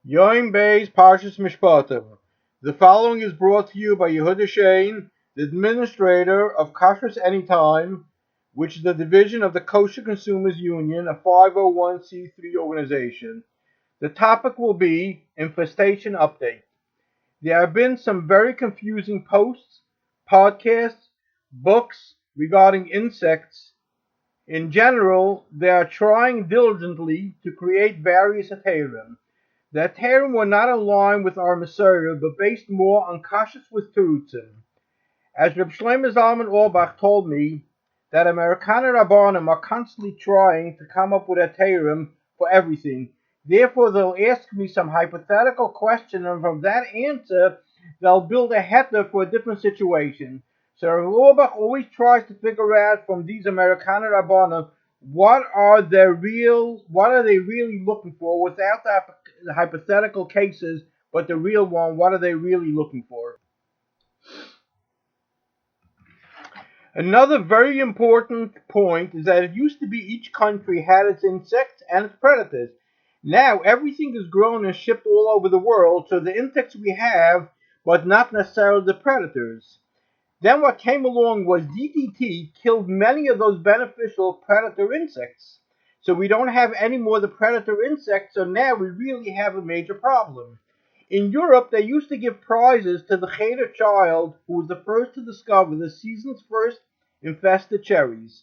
Yom Beis Parshas Mishpatim. The following is brought to you by Yehuda Shane, the administrator of Kashrus Anytime, which is the division of the Kosher Consumers Union, a 501c3 organization. The topic will be Infestation Update. There have been some very confusing posts, podcasts, books regarding insects. In general, they are trying diligently to create various heterim. The heterim were not aligned with our Messiah, but based more on kashas with terutzim. As Reb Shlomo Zalman Auerbach told me, that Amerikaner Rabbanim are constantly trying to come up with heterim for everything. Therefore, they'll ask me some hypothetical question, and from that answer, they'll build a heter for a different situation. So Reb Auerbach always tries to figure out from these Amerikaner Rabbanim what are they really looking for without the hypothetical cases, but the real one, what are they really looking for? Another very important point is that it used to be each country had its insects and its predators. Now everything is grown and shipped all over the world, so the insects we have, but not necessarily the predators. Then what came along was DDT killed many of those beneficial predator insects. So we don't have any more of the predator insects, so now we really have a major problem. In Europe, they used to give prizes to the Cheder child who was the first to discover the season's first infested cherries.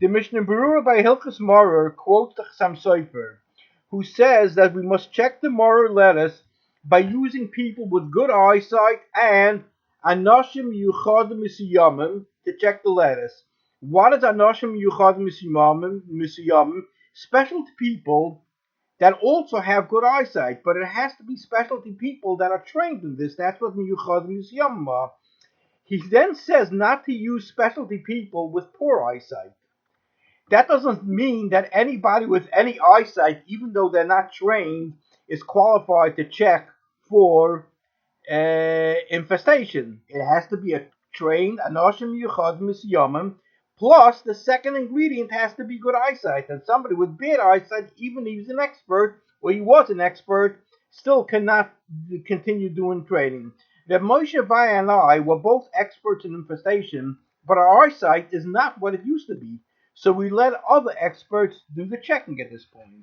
The Mishnah Berurah by Hilchos Morer quotes the Chassam Sofer, who says that we must check the Morer lettuce by using people with good eyesight and Anoshim Yuchadim Misiyamim to check the lettuce. What is Anoshim Yuchadim Misiyamim? Specialty people that also have good eyesight, but it has to be specialty people that are trained in this. That's what Yuchadim Misiyamim are. He then says not to use specialty people with poor eyesight. That doesn't mean that anybody with any eyesight, even though they're not trained, is qualified to check for infestation. It has to be a trained Anoshim Yuchad Misyamim, plus the second ingredient has to be good eyesight. And somebody with bad eyesight, even if he's an expert or he was an expert, still cannot continue doing training. Reb Moshe Vaya and I were both experts in infestation, but our eyesight is not what it used to be. So we let other experts do the checking at this point.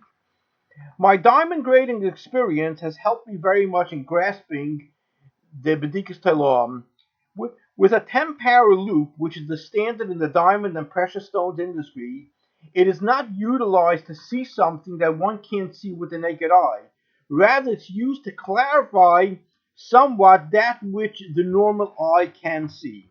My diamond grading experience has helped me very much in grasping the Bedikas Talam. With a 10-power loop, which is the standard in the diamond and precious stones industry, it is not utilized to see something that one can't see with the naked eye. Rather, it's used to clarify somewhat that which the normal eye can see.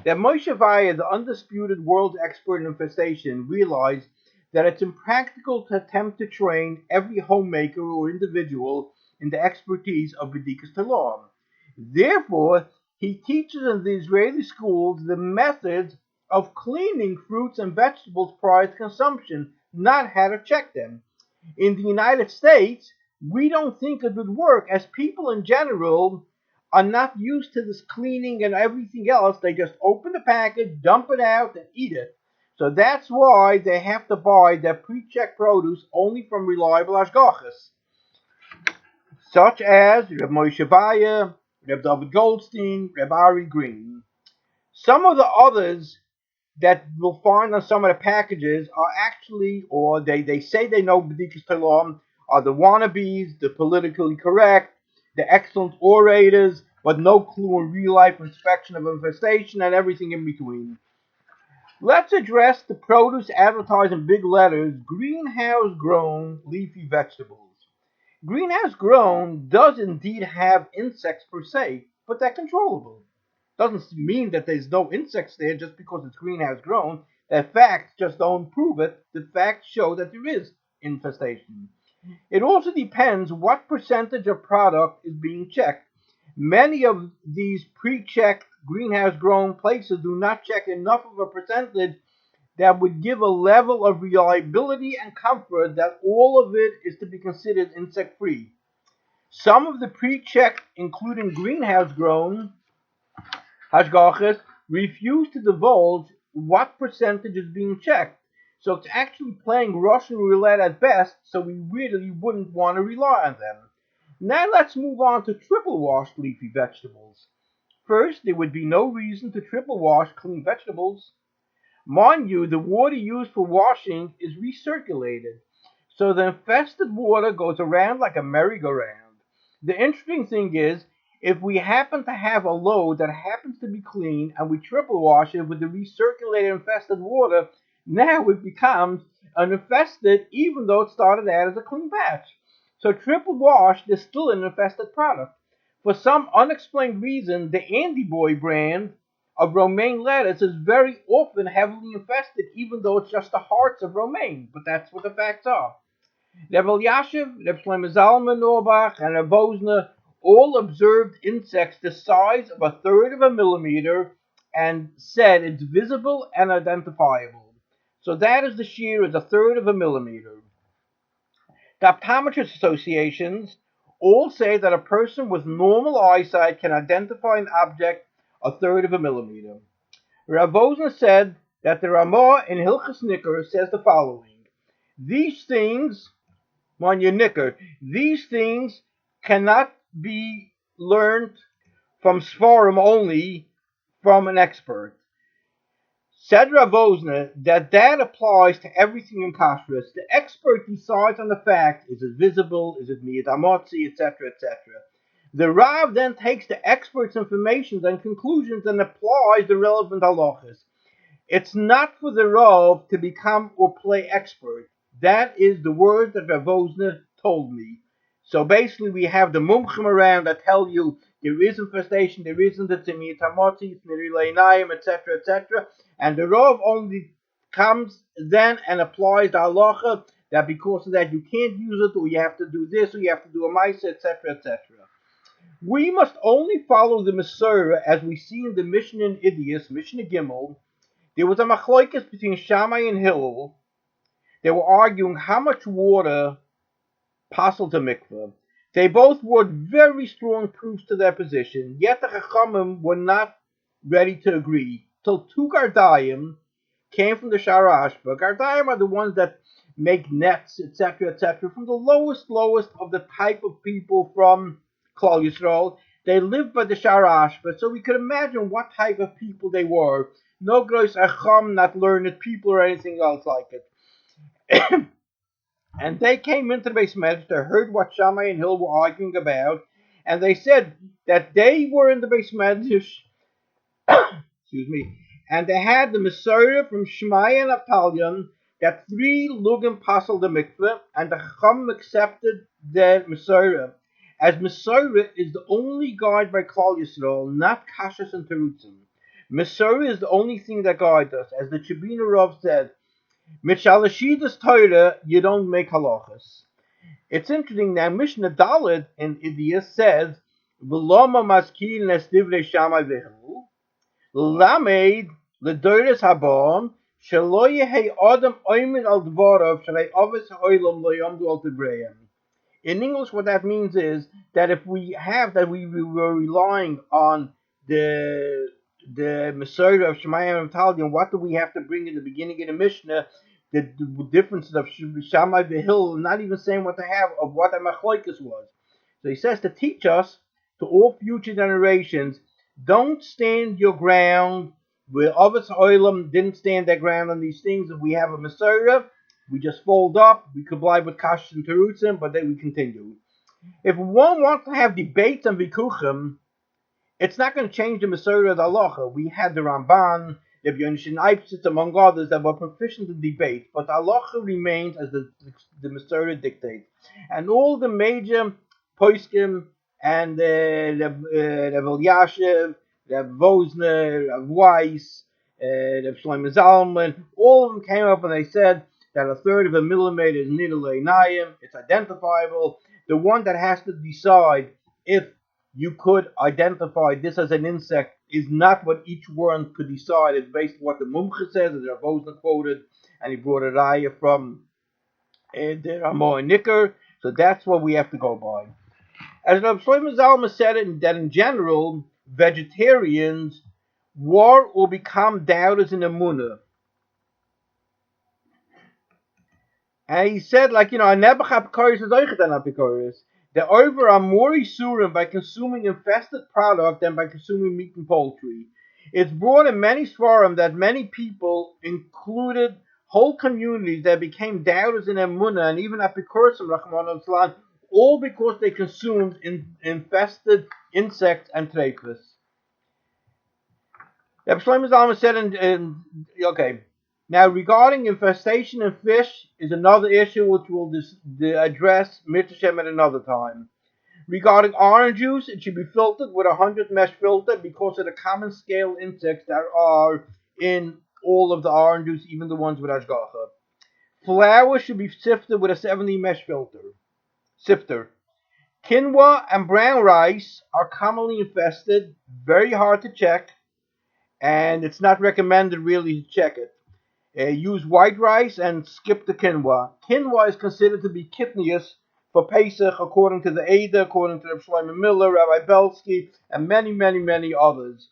That Moshe Vaya, the undisputed world expert in infestation, realized that it's impractical to attempt to train every homemaker or individual in the expertise of Bedikas Talam. Therefore, he teaches in the Israeli schools the methods of cleaning fruits and vegetables prior to consumption, not how to check them. In the United States, we don't think it would work, as people in general are not used to this cleaning and everything else. They just open the package, dump it out, and eat it. So that's why they have to buy their pre-checked produce only from reliable hashgachas, such as Reb Moshe Vaya, Reb David Goldstein, Reb Ari Green. Some of the others that you'll find on some of the packages are actually, or they say they know Bedikas Talam, are the wannabes, the politically correct, the excellent orators, but no clue in real-life inspection of infestation and everything in between. Let's address the produce advertised in big letters, greenhouse-grown leafy vegetables. Greenhouse-grown does indeed have insects per se, but they're controllable. Doesn't mean that there's no insects there just because it's greenhouse-grown. The facts just don't prove it. The facts show that there is infestation. It also depends what percentage of product is being checked. Many of these pre-checked greenhouse-grown places do not check enough of a percentage that would give a level of reliability and comfort that all of it is to be considered insect-free. Some of the pre-checked, including greenhouse-grown hashgachas, refuse to divulge what percentage is being checked. So it's actually playing Russian roulette at best, so we really wouldn't want to rely on them. Now let's move on to triple washed leafy vegetables. First, there would be no reason to triple wash clean vegetables. Mind you, the water used for washing is recirculated, so the infested water goes around like a merry-go-round. The interesting thing is, if we happen to have a load that happens to be clean and we triple wash it with the recirculated infested water, now it becomes uninfested even though it started out as a clean patch. So triple washed is still an infested product. For some unexplained reason, the Andy Boy brand of romaine lettuce is very often heavily infested, even though it's just the hearts of romaine. But that's what the facts are. Reb Elyashiv, Reb Shlomo Zalman Auerbach, and Reb Wosner all observed insects the size of a third of a millimeter and said it's visible and identifiable. So that is the shear is a third of a millimeter. The optometrist associations all say that a person with normal eyesight can identify an object a third of a millimeter. Rav Wosner said that the Ramah in Hilchas Nicker says the following: These things, on your Nicker, these things cannot be learned from Sforim only from an expert. Said Rav Wosner that applies to everything in kashrus. The expert decides on the fact: is it visible? Is it miyad hamotzi, etc., etc. The Rav then takes the expert's information and conclusions and applies the relevant halachas. It's not for the Rav to become or play expert. That is the word that Rav Wosner told me. So basically, we have the mumchim around that tell you there is infestation, there isn't, it's in Yitamotzi, it's Nirilainayim, etc., etc. And the Rav only comes then and applies the halacha that because of that you can't use it, or you have to do this, or you have to do a Maisa, etc., etc. We must only follow the Masorah as we see in the Mishnah in Idias, Mishnah Gimel. There was a machlokes between Shammai and Hillel. They were arguing how much water passed to mikveh. They both brought very strong proofs to their position, yet the Chachamim were not ready to agree. Till two Gardayim came from the Sharashba. Gardayim are the ones that make nets, etc., etc., from the lowest of the type of people from Klal Yisrael. They lived by the Sharashba, so we could imagine what type of people they were. No gross acham, not learned people or anything else like it. And they came into the Beis Medrash, they heard what Shammai and Hill were arguing about, and they said that they were in the Beis Medrash, excuse me, and they had the Masorah from Shmai and Avtalion that 3 lugim passed the mikveh, and the Chacham accepted the Masorah, as Masorah is the only guide by Klal Yisrael, not Kashas and Terutzim. Masorah is the only thing that guides us, as the Chibina Rav said. Mitchalashidas Torah, you don't make halachas. It's interesting now. Mishnah Dalet in Idia says, "V'loma maskil nes divrei Shammai v'Hillel, lamed ledoros habam shelo yehei adam oimed al dvarav shalei avis ha'olam lo yamdu al tibreim." In English, what that means is that if we have that we were relying on the Masorah of Shemayim and Talion, what do we have to bring in the beginning of the Mishnah? The differences of Shammai V'Hillel, not even saying what they have of what a Machlokes was. So he says to teach us, to all future generations, don't stand your ground where Avos Olam didn't stand their ground on these things. If we have a Masorah, we just fold up, we comply with Kashas and Terutzim, but then we continue. If one wants to have debates and Vikuchim, it's not going to change the Masorah of the Halacha. We had the Ramban, the Yonishin Eipsitz, among others, that were proficient in debate, but the Halacha remains as the Masorah dictates. And all the major Poskim and Reb Elyashiv, Reb Wosner, Reb Weiss, Reb Shlomo Zalman, all of them came up and they said that a third of a millimeter is nidalei nayim, it's identifiable. The one that has to decide if you could identify this as an insect is not what each one could decide. It's based on what the Mumcha says, as Rav Wosner quoted, and he brought a raya from the Ramah and Nicker. So that's what we have to go by. As Rav Shlomo Zalman said it, that in general, vegetarians were or become doubters in Emunah. And he said, like, I never have Apikoris as Oichet and Apikoris. The over are more isurim by consuming infested product than by consuming meat and poultry. It's brought in many svarim that many people, included whole communities, that became doubters in emunah and even apikurim, Rahman al, all because they consumed infested insects and treifas. Reb Shlomo Zalman said okay. Now, regarding infestation in fish is another issue which we'll address Mitzvah at another time. Regarding orange juice, it should be filtered with a 100 mesh filter because of the common scale insects that are in all of the orange juice, even the ones with ashgacha. Flour should be sifted with a 70 mesh sifter. Quinoa and brown rice are commonly infested, very hard to check, and it's not recommended really to check it. Use white rice and skip the quinoa. Quinoa is considered to be kitnius for Pesach, according to the Ada, according to Reb Shlomo Miller, Rabbi Belsky, and many, many, many others.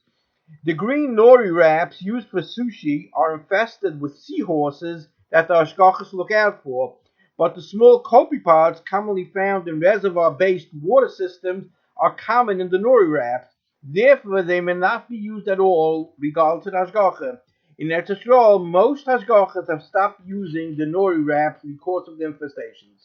The green nori wraps used for sushi are infested with seahorses that the Ashgachas look out for, but the small copepods commonly found in reservoir-based water systems are common in the nori wraps. Therefore, they may not be used at all, regardless of Ashgacha. In Eretz Yisrael, most Hashgachas have stopped using the nori wraps because of the infestations.